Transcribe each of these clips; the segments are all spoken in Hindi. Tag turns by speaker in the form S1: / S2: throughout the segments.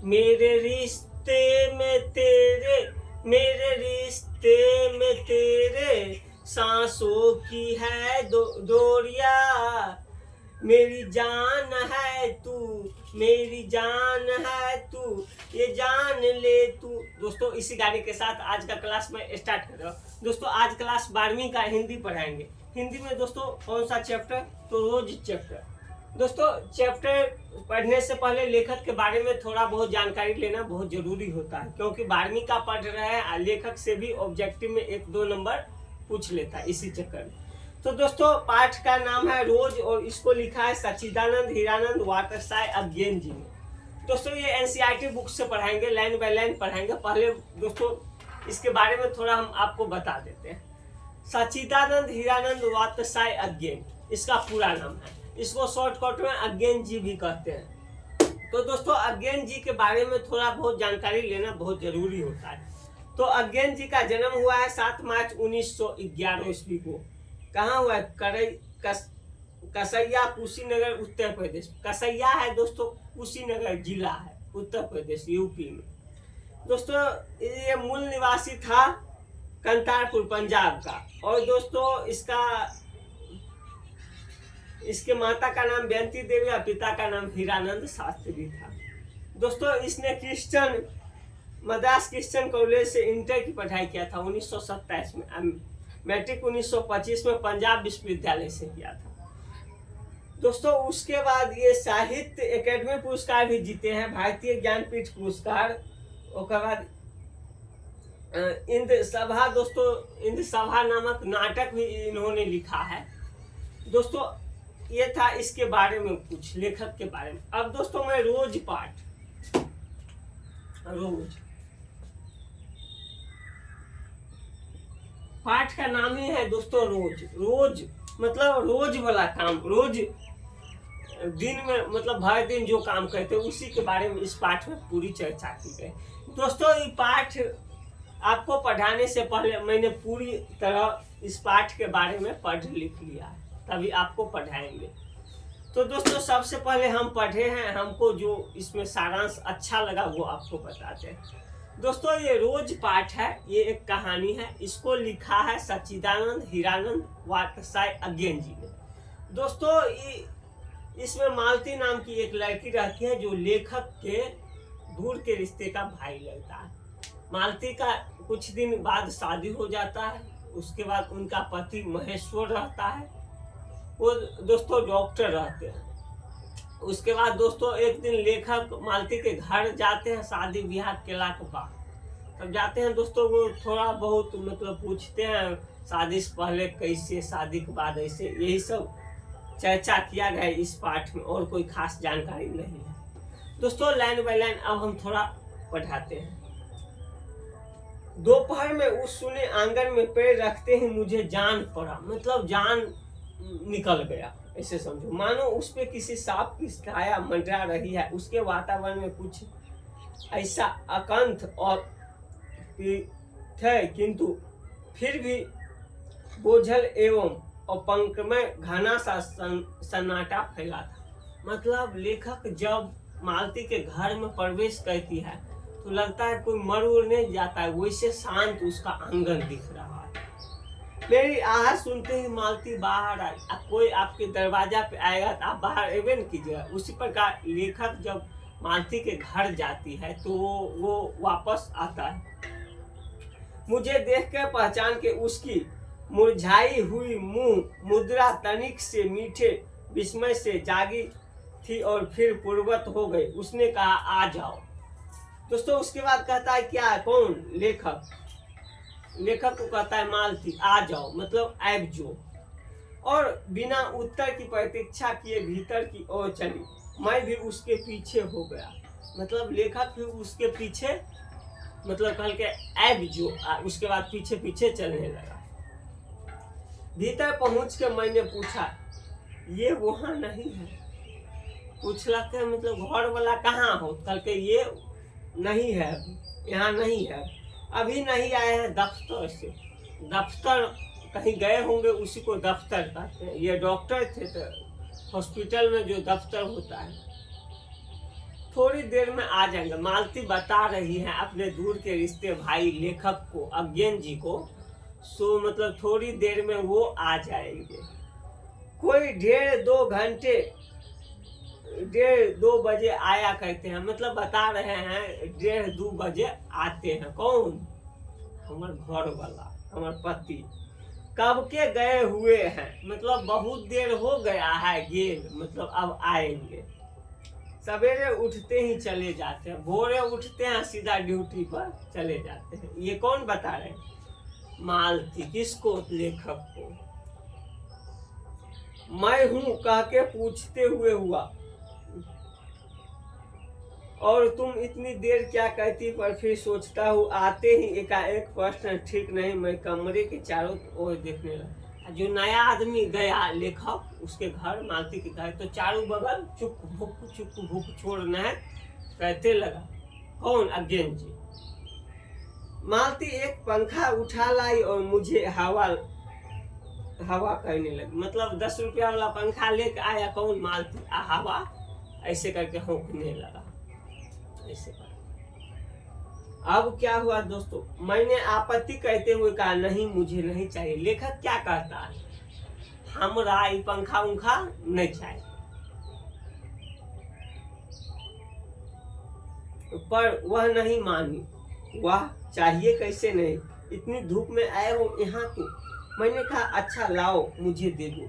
S1: मेरे रिश्ते में तेरे, मेरे रिश्ते में तेरे सांसों की है डोरिया, मेरी जान है तू, मेरी जान है तू, ये जान ले तू। दोस्तों इसी गाने के साथ आज का क्लास में स्टार्ट कर रहा हूँ। दोस्तों आज क्लास 12वीं का हिंदी पढ़ाएंगे। हिंदी में दोस्तों कौन सा चैप्टर? तो रोज चैप्टर। दोस्तों चैप्टर पढ़ने से पहले लेखक के बारे में थोड़ा बहुत जानकारी लेना बहुत जरूरी होता है, क्योंकि 12वीं का पढ़ रहे हैं, लेखक से भी ऑब्जेक्टिव में 1-2 नंबर पूछ लेता है इसी चक्कर में। तो दोस्तों पाठ का नाम है रोज और इसको लिखा है सच्चिदानंद हीरानंद वाटरसाय अज्ञेन जी ने। दोस्तों ये एनसीईआरटी बुक से पढ़ाएंगे, लाइन बाय लाइन पढ़ाएंगे। पहले दोस्तों इसके बारे में थोड़ा हम आपको बता देते हैं। सच्चिदानंद हीरानंद वाटरसाय अज्ञेन इसका पूरा नाम है। इसको शॉर्टकट में अज्ञेन जी भी कहते हैं। तो दोस्तों अज्ञेन जी के बारे में थोड़ा बहुत जानकारी लेना बहुत जरूरी होता है। तो अज्ञेन जी का जन्म हुआ है 7 मार्च 1911 ईस्वी को। कहाँ हुआ है? कसैया कुशीनगर उत्तर प्रदेश। कसैया है दोस्तों, कुशीनगर जिला है उत्तर प्रदेश यूपी में। दोस्तों ये मूल निवासी था करतारपुर पंजाब का। और दोस्तों इसके माता का नाम बेंती देवी और पिता का नाम हीरानंद शास्त्री था। दोस्तों इसने मद्रास क्रिश्चियन कॉलेज से इंटर की पढ़ाई किया था 1927 में। मैट्रिक 1925 में पंजाब विश्वविद्यालय से किया था। दोस्तों उसके बाद ये साहित्य अकेडमी पुरस्कार भी जीते हैं, भारतीय ज्ञानपीठ पुरस्कार। उसके बाद इंद्र सभा, दोस्तों इंद्र सभा नामक नाटक भी इन्होंने लिखा है। दोस्तों ये था इसके बारे में कुछ लेखक के बारे में। अब दोस्तों मैं रोज पाठ का नाम ही है दोस्तों रोज। रोज मतलब रोज वाला काम, रोज दिन में मतलब भर दिन जो काम करते हैं उसी के बारे में इस पाठ में पूरी चर्चा की गई। दोस्तों ये पाठ आपको पढ़ाने से पहले मैंने पूरी तरह इस पाठ के बारे में पढ़ लिख लिया है, तभी आपको पढ़ाएंगे। तो दोस्तों सबसे पहले हम पढ़े हैं, हमको जो इसमें सारांश अच्छा लगा वो आपको बताते हैं। दोस्तों ये रोज पाठ है, ये एक कहानी है। इसको लिखा है सच्चिदानंद हीरानंद वाटरसाय अज्ञेन जी ने। दोस्तों इसमें मालती नाम की एक लड़की रहती है जो लेखक के दूर के रिश्ते का भाई लगता है। मालती का कुछ दिन बाद शादी हो जाता है। उसके बाद उनका पति महेश्वर रहता है, वो दोस्तों डॉक्टर रहते हैं। उसके बाद दोस्तों एक दिन लेखक मालती के घर जाते हैं शादी ब्याह केला के बाद। तब जाते हैं दोस्तों, वो थोड़ा बहुत मतलब पूछते हैं शादी से पहले कैसे, शादी के बाद ऐसे, यही सब चर्चा किया गया इस पाठ में, और कोई खास जानकारी नहीं है। दोस्तों लाइन बाय लाइन अब हम थोड़ा पढ़ाते हैं। दोपहर में उस सुने आंगन में पैर रखते ही मुझे जान पड़ा, मतलब जान निकल गया ऐसे समझो, मानो उस पे किसी सांप की छाया मंडरा रही है। उसके वातावरण में कुछ ऐसा अकंठ और थे, किंतु फिर भी बोझल एवं और पंख में घना सा सन्नाटा फैला था। मतलब लेखक जब मालती के घर में प्रवेश करती है तो लगता है कोई मर उड़ने जाता है, वैसे शांत उसका आंगन दिख रहा है। मेरी आवाज सुनते ही मालती बाहर आई। कोई आपके दरवाजा पे आएगा तो आप बाहर एवे न कीजिएगा। उसी प्रकार लेखक जब मालती के घर जाती है तो वो वापस आता है। मुझे देखकर पहचान के उसकी मुरझाई हुई मुंह मुद्रा तनिक से मीठे विस्मय से जागी थी और फिर पूर्वत हो गई। उसने कहा आ जाओ। दोस्तों उसके बाद कहता है क्या, कौन? लेखक को कहता है मालती आ जाओ, मतलब ऐब जो। और बिना उत्तर की प्रतीक्षा किए भीतर की ओर चली। मैं भी उसके पीछे हो गया, मतलब लेखक भी उसके पीछे मतलब कल के ऐब जो, उसके बाद पीछे पीछे चलने लगा। भीतर पहुंच के मैंने पूछा ये वहां नहीं है? पूछला के मतलब घर वाला कहाँ हो? कल के ये नहीं है, यहाँ नहीं है, अभी नहीं आए हैं दफ्तर से। दफ्तर कहीं गए होंगे, उसी को दफ्तर कहते हैं। ये डॉक्टर थे तो हॉस्पिटल में जो दफ्तर होता है। थोड़ी देर में आ जाएंगे। मालती बता रही है अपने दूर के रिश्ते भाई लेखक को, अज्ञान जी को। सो मतलब थोड़ी देर में वो आ जाएंगे। कोई 1.5-2 घंटे 1:30-2 बजे आया करते हैं, मतलब बता रहे हैं 1:30-2 बजे आते हैं। कौन? हमारे घर वाला, हमारे पति कब के गए हुए हैं, मतलब बहुत देर हो गया है गेल, मतलब अब आएंगे। सवेरे उठते ही चले जाते हैं, भोरे उठते हैं सीधा ड्यूटी पर चले जाते हैं। ये कौन बता रहे हैं? मालती। किसको? लेखक को। मैं हूं कह के पूछते हुए हुआ, और तुम इतनी देर क्या कहती? पर फिर सोचता हूँ। आते ही एकाएक प्रश्न ठीक नहीं। मैं कमरे के चारों ओर देखने लगा। जो नया आदमी गया लेखक उसके घर, मालती के घर, तो चारों बगल चुप भुक छोड़ना है कहते लगा। कौन? अज्ञान जी। मालती एक पंखा उठा लाई और मुझे हवा करने लगी। मतलब 10 रुपया वाला पंखा लेके आया। कौन? मालती। हवा ऐसे करके होकने लगा। ऐसे कर। अब क्या हुआ दोस्तों? मैंने आपत्ति कहते हुए कहा, नहीं मुझे नहीं चाहिए। लेखक क्या कहता है? हमरा ई पंखा उंखा नहीं चाहिए। पर वह नहीं मानी। वह चाहिए कैसे नहीं? इतनी धूप में आए हो यहाँ तो। मैंने कहा अच्छा लाओ मुझे दे दो।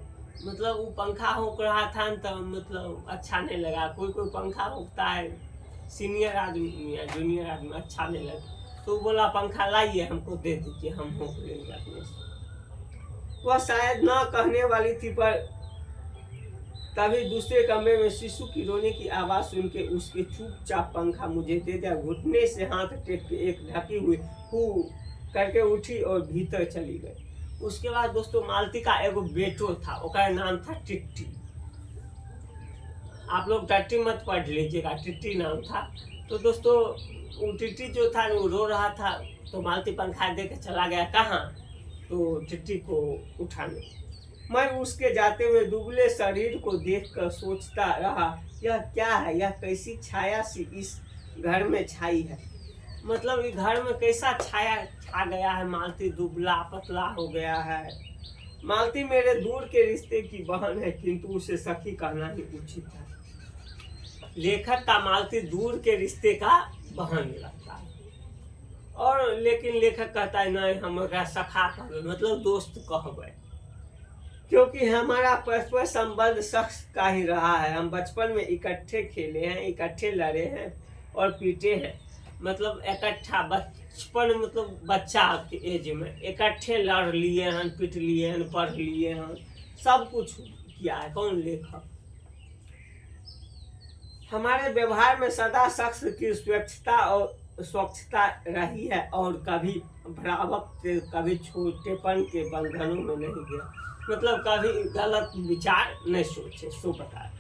S1: मतलब वो पंखा होक रहा था तो मतलब अच्छा नहीं लगा। कोई पंखा होकता है, सीनियर आदमी या जूनियर आदमी, अच्छा नहीं लगा। तो बोला पंखा लाइए हमको दे दीजिए, हम होक लेंगे अपने से। वह शायद ना कहने वाली थी, पर तभी दूसरे कमरे में शिशु की रोने की आवाज सुन के उसके चुपचाप पंखा मुझे दे दिया। घुटने से हाथ टेक के एक ढकी हुई हु करके उठी और भीतर चली गई। उसके बाद दोस्तों मालती का एगो बेटो था, उसका नाम था टिट्टी। आप लोग टट्टी मत पढ़ लीजिएगा, टिट्टी नाम था। तो दोस्तों वो टिट्टी जो था वो रो रहा था, तो मालती पंखा दे के चला गया। कहाँ? तो टिट्टी को उठाने। मैं उसके जाते हुए दुबले शरीर को देखकर सोचता रहा, यह क्या है? यह कैसी छाया सी इस घर में छाई है? मतलब इस घर में कैसा छाया छा गया है? मालती दुबला पतला हो गया है। मालती मेरे दूर के रिश्ते की बहन है, किंतु उसे सखी कहना ही उचित है। लेखक का मालती दूर के रिश्ते का बहन लगता है, और लेकिन लेखक कहता है नहीं हमारा सखा कहबे, मतलब दोस्त कहबे, क्योंकि हमारा परस्पर संबंध शख्स का ही रहा है। हम बचपन में इकट्ठे खेले हैं, इकट्ठे लड़े हैं और पीटे हैं। मतलब इकट्ठा बचपन, मतलब बच्चा के एज में इकट्ठे लड़ लिए हैं, पीट लिए हैं, पढ़ लिए हैं, सब कुछ किया है। कौन? लेखक। हमारे व्यवहार में सदा शख्स की स्वच्छता रही है, और कभी भ्रावक, कभी छोटेपन के बंधनों में नहीं गया। मतलब कभी गलत विचार नहीं सोचे। सो बताए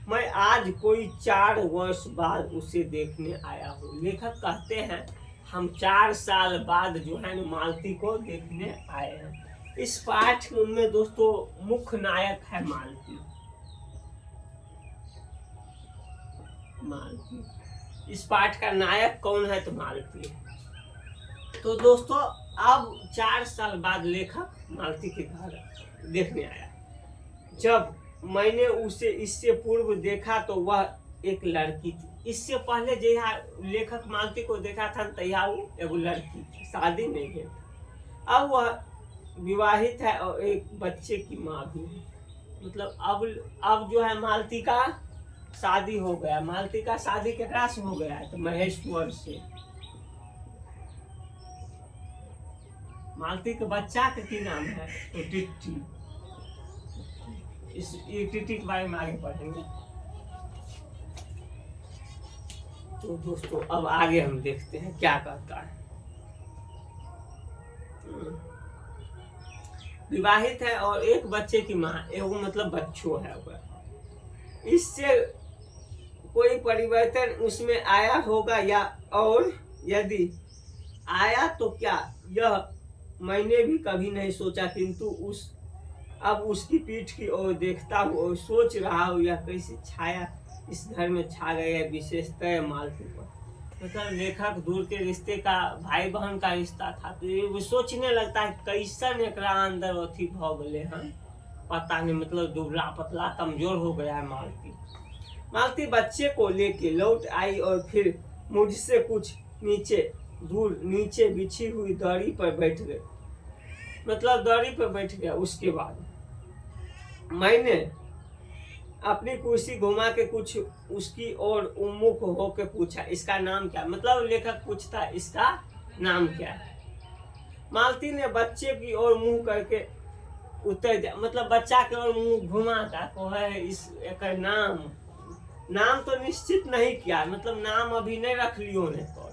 S1: मैं आज कोई 4 वर्ष बाद उसे देखने आया हूँ। लेखक कहते हैं हम 4 साल बाद जो है ना मालती को देखने आए हैं। इस पाठ में दोस्तों मुख्य नायक है मालती। इस पाठ का नायक कौन है? तो मालती है। तो दोस्तों अब 4 साल बाद लेखक मालती के घर देखने आया। जब मैंने उसे इससे पूर्व देखा तो वह एक लड़की थी। इससे पहले जहाँ लेखक मालती को देखा था तैयार वो एगो लड़की थी, शादी नहीं है। अब वह विवाहित है और एक बच्चे की माँ भी है। मतलब अब जो है मालती का शादी हो गया। मालती का शादी केकरा से हो गया है? तो महेश्वर से। मालती के बच्चा के की नाम है? तो टिट्टी। ये टिट्टी के बारे में आगे पढ़ेंगे। तो दोस्तों अब आगे हम देखते हैं क्या कहता है। विवाहित है और एक बच्चे की माँ, एगो मतलब बच्चों है वह। इससे कोई परिवर्तन उसमें आया होगा या, और यदि आया तो क्या, यह मैंने भी कभी नहीं सोचा। किंतु अब उसकी पीठ की ओर देखता हूँ और सोच रहा हूँ यह कैसी छाया इस घर में छा गई है विशेषता है मालती पर। मतलब लेखक दूर के रिश्ते का, भाई बहन का रिश्ता था, तो ये वो सोचने लगता है कैसन एकरा अंदर अथी भ गए हैं, पता नहीं, मतलब दुबला पतला कमजोर हो गया है मालती। मालती बच्चे को लेके लौट आई और फिर मुझसे कुछ दूर नीचे बिछी हुई दरी पर बैठ गए, मतलब दरी पर बैठ गया। उसके बाद मैंने अपनी कुर्सी घुमा के कुछ उसकी ओर उन्मुख होकर पूछा, इसका नाम क्या? मतलब लेखक पूछता है इसका नाम क्या है। मालती ने बच्चे की ओर मुंह करके उत्तर दिया, मतलब बच्चा के ओर मुंह घुमाता को है इस एक नाम तो निश्चित नहीं किया, मतलब नाम अभी नहीं रख लियो ने तो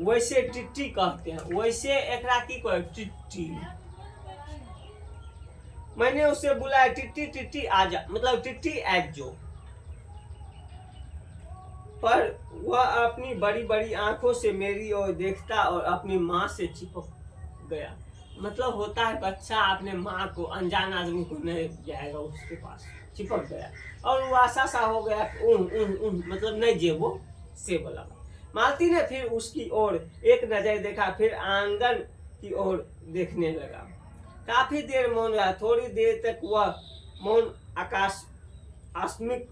S1: वैसे टिट्टी कहते हैं, वैसे एकरा की कहे टिट्टी। मैंने उसे बुलाया, टिट्टी टिट्टी आजा, मतलब टिट्टी आग जो। पर वह अपनी बड़ी बड़ी आंखों से मेरी ओर देखता और अपनी माँ से चिपक गया। मतलब होता है बच्चा अपने माँ को, अनजान आदमी को नहीं जाएगा, उसके पास चिपक गया और वो आशा सा हो गया, मतलब नहीं जे वो से बोला। मालती ने फिर उसकी ओर एक नजर देखा, फिर आंगन की ओर देखने लगा। काफी देर मौन रहा। थोड़ी देर तक वह मौन आकस्मिक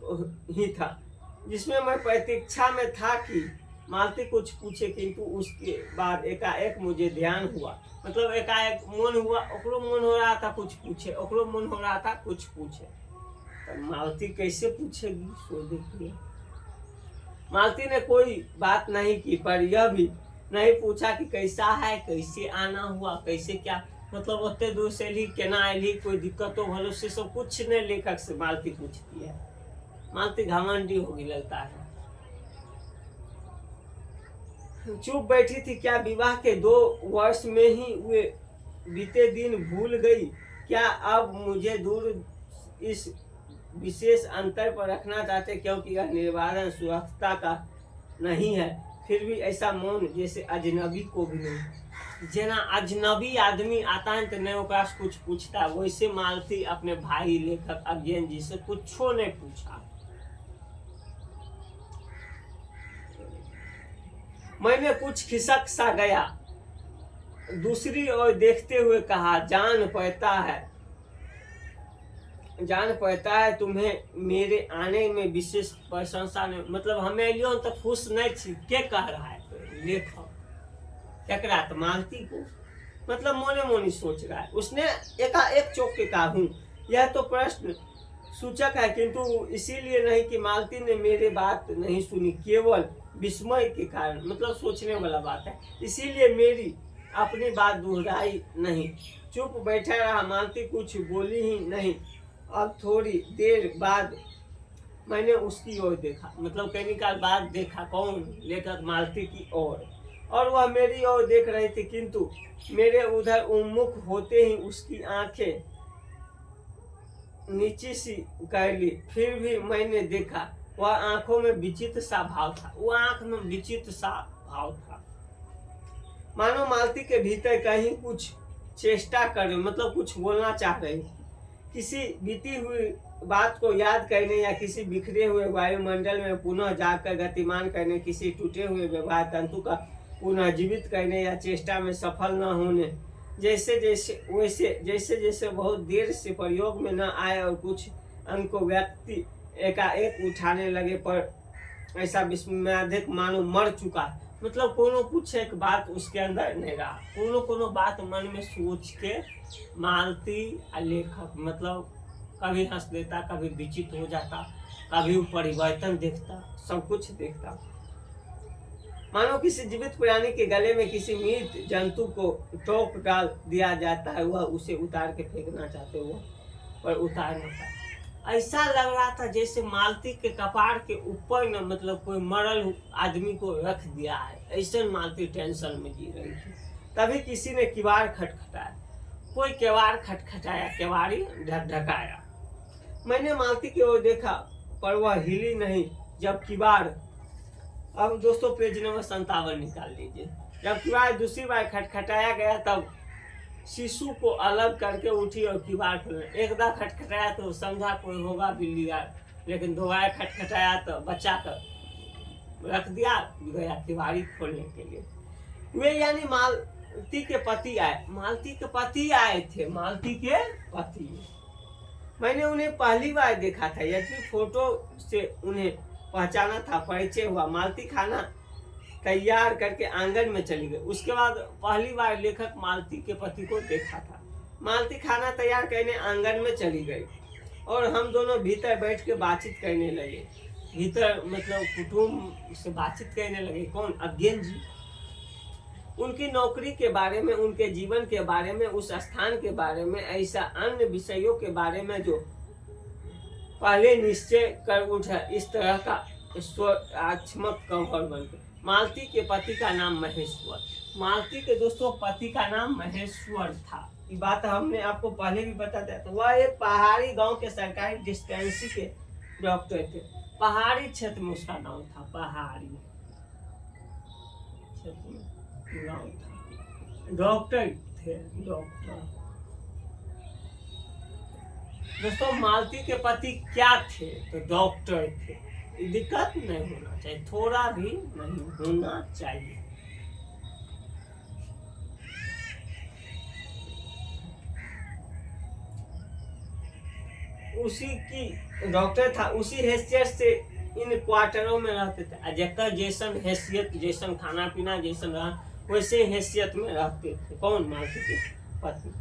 S1: ही था, जिसमें मैं प्रतीक्षा में था कि मालती कुछ पूछे, किंतु उसके बाद एकाएक मुझे ध्यान हुआ, मतलब एकाएक मन हुआ, ओकरो मन हो रहा था कुछ पूछे, ओकरो मन हो रहा था कुछ पूछे। तो मालती कैसे पूछेगी, सो देखिए। मालती ने कोई बात नहीं की, पर यह भी नहीं पूछा कि कैसा है, कैसे आना हुआ, कैसे क्या, मतलब उतने दूर से ली, केना आयली, कोई दिक्कत तो भलो से सब कुछ नहीं लेखक से मालती पूछती है। मालती घमंडी होगी लगता है। चुप बैठी थी। क्या विवाह के 2 वर्ष में ही वे बीते दिन भूल गई? क्या अब मुझे दूर इस विशेष अंतर पर रखना चाहते, क्योंकि यह निर्वारण सुरक्षता का नहीं है, फिर भी ऐसा मौन जैसे अजनबी को भी नहीं, जना अजनबी आदमी आता है तो नहीं ओकरा से कुछ पूछता है, वैसे मालती अपने भाई लेखक अज्ञान जी से कुछो नहीं पूछा। मैंने कुछ खिसक सा गया, दूसरी ओर देखते हुए कहा, जान पड़ता है तुम्हें मेरे आने में विशेष प्रशंसा ने, मतलब हमें लियो तो खुश नहीं थी, क्या कह रहा है लेखक एकरा तो मालती को, मतलब मोने मोनी सोच रहा है। उसने एकाएक चौंक के कहा, हूँ यह तो प्रश्न सूचक है, किंतु इसीलिए नहीं कि मालती ने मेरे बात नहीं सुनी, केवल विस्मय के कारण, मतलब सोचने वाला बात है, इसीलिए मेरी अपनी बात दोहराई नहीं, चुप बैठा रहा। मालती कुछ बोली ही नहीं। अब थोड़ी देर बाद मैंने उसकी ओर देखा, मतलब कई निकाल बाद देखा, कौन? लेखक मालती की ओर, और वह मेरी ओर देख रही थी, किंतु मेरे उधर उन्मुख होते ही उसकी आंखें नीची सी कर ली। फिर भी मैंने देखा, वह आंखों में विचित्र सा भाव था, वह आंख में विचित्र सा भाव था, मानो मालती के भीतर कहीं कुछ चेष्टा कर रही, मतलब कुछ बोलना चाह रही, किसी बीती हुई बात को याद करने या किसी बिखरे हुए वायुमंडल में पुनः जाकर गतिमान करने, किसी टूटे हुए व्यवहार तंतु का पुनः जीवित करने या चेष्टा में सफल न होने, जैसे बहुत देर से प्रयोग में न आए और कुछ अंक को व्यक्ति एकाएक उठाने लगे, पर ऐसा विस्मयाधिक मानो मर चुका, मतलब कोनो कुछ एक बात उसके अंदर नहीं रहा, कोनो बात मन में सोच के मालती लेखक, मतलब कभी हंस देता, कभी विचित्र हो जाता, कभी परिवर्तन देखता, सब कुछ देखता, मानो किसी जीवित प्राणी के गले में किसी मृत जंतु को टोक डाल दिया जाता है, वह उसे उतार के फेंकना चाहते हुए पर उतार नहीं पाता। ऐसा लग रहा था जैसे मालती के कपार के ऊपर न, मतलब कोई मरल आदमी को रख दिया है, ऐसे मालती टेंशन में जी रही थी। तभी किसी ने किवाड़ खटखटाया, कोई किवाड़ खटखटाया, किवाड़ी ढकढकाया। मैंने मालती की ओर देखा, पर वह हिली नहीं। जब किवाड़, अब दोस्तों पेज नंबर 57 निकाल लीजिए, जब किवाड़ दूसरी बार खटखटाया गया, तब शिशु को अलग करके उठी और किवाड़ खोलने। एकदा खटखटाया तो समझा कोई होगा बिल्ली लेकिन दोबारा खटखटाया तो बच्चा का रख दिया, गया किवाड़ी खोलने के लिए। वे यानी मालती के पति आए, मालती के पति आए थे, मालती के पति। मैंने उन्हें पहली बार देखा था, यदि फोटो से उन्हें पहचाना था, परिचय हुआ। मालती खाना तैयार करके आंगन में चली गई। उसके बाद पहली बार लेखक मालती के पति को देखा था। मालती खाना तैयार करने आंगन में चली गई और हम दोनों भीतर बैठ के बातचीत करने लगे। भीतर मतलब कुटुंब से बातचीत करने लगे। कौन? अज्ञान जी। उनकी नौकरी के बारे में, उनके जीवन के बारे में, उस स्थान के बारे में, ऐसा अन्य विषयों के बारे में जो पहले निश्चय कर उठा। इस तरह का स्वरात्मक कवर बनकर। मालती के पति का नाम महेश्वर। मालती के दोस्तों पति का नाम महेश्वर था। ये बात हमने आपको पहले भी बता दिया था। वह एक पहाड़ी गांव के सरकारी डिस्पेंसरी के डॉक्टर थे। पहाड़ी क्षेत्र में उसका नाम था, पहाड़ी क्षेत्र में गांव था। डॉक्टर थे, डॉक्टर। दोस्तों मालती के पति क्या थे? तो डॉक्टर थे। दिक्कत नहीं होना चाहिए, थोड़ा भी नहीं होना चाहिए। उसी की डॉक्टर था, उसी हैसियत से इन क्वार्टरों में रहते थे। जेकर जैसन हैसियत, जैसन खाना पीना, जैसन रहा, वैसे हैसियत में रहते थे। कौन? मालती के पति।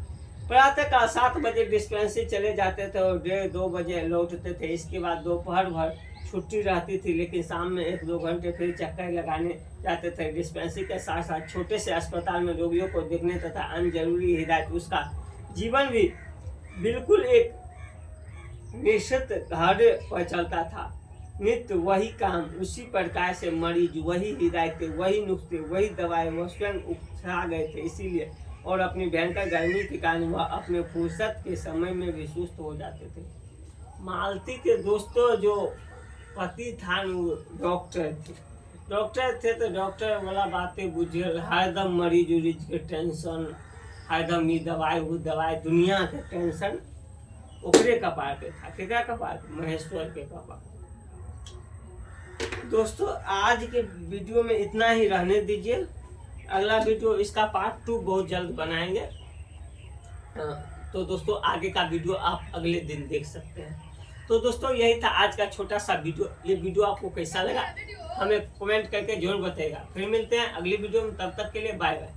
S1: प्रातः काल 7 बजे डिस्पेंसरी चले जाते थे और 1:30-2 बजे लौटते थे। इसके बाद दोपहर भर छुट्टी रहती थी, लेकिन शाम में 1-2 घंटे फिर चक्कर लगाने जाते थे। डिस्पेंसरी के साथ साथ छोटे से अस्पताल में रोगियों को देखने तथा अन्य जरूरी हिदायत। उसका जीवन भी बिल्कुल एक निश्चित धारे पर चलता था। नित्य वही काम, उसी प्रकार से मरीज, वही हिदायतें, वही नुस्खे, वही दवाएं। वह स्वयं उकसा गए थे इसीलिए, और अपनी भयंकर गर्मी के कारण वह अपने फुर्सत के समय में भी सुस्त हो जाते थे। मालती के दोस्तों जो पति था वो डॉक्टर थे। डॉक्टर थे तो डॉक्टर वाला बातें बुझे, हरदम मरीज उरीज के टेंशन, हरदम ये दवाई वो दवाई, दुनिया के टेंशन ओकरे कपार पे था। केकरा कपार पे? महेश्वर के कपार। दोस्तों आज के वीडियो में इतना ही रहने दीजिए। अगला वीडियो, इसका पार्ट 2 बहुत जल्द बनाएंगे। तो दोस्तों आगे का वीडियो आप अगले दिन देख सकते हैं। तो दोस्तों यही था आज का छोटा सा वीडियो। ये वीडियो आपको कैसा लगा हमें कमेंट करके जरूर बताइएगा। फिर मिलते हैं अगली वीडियो में, तब तक के लिए बाय बाय।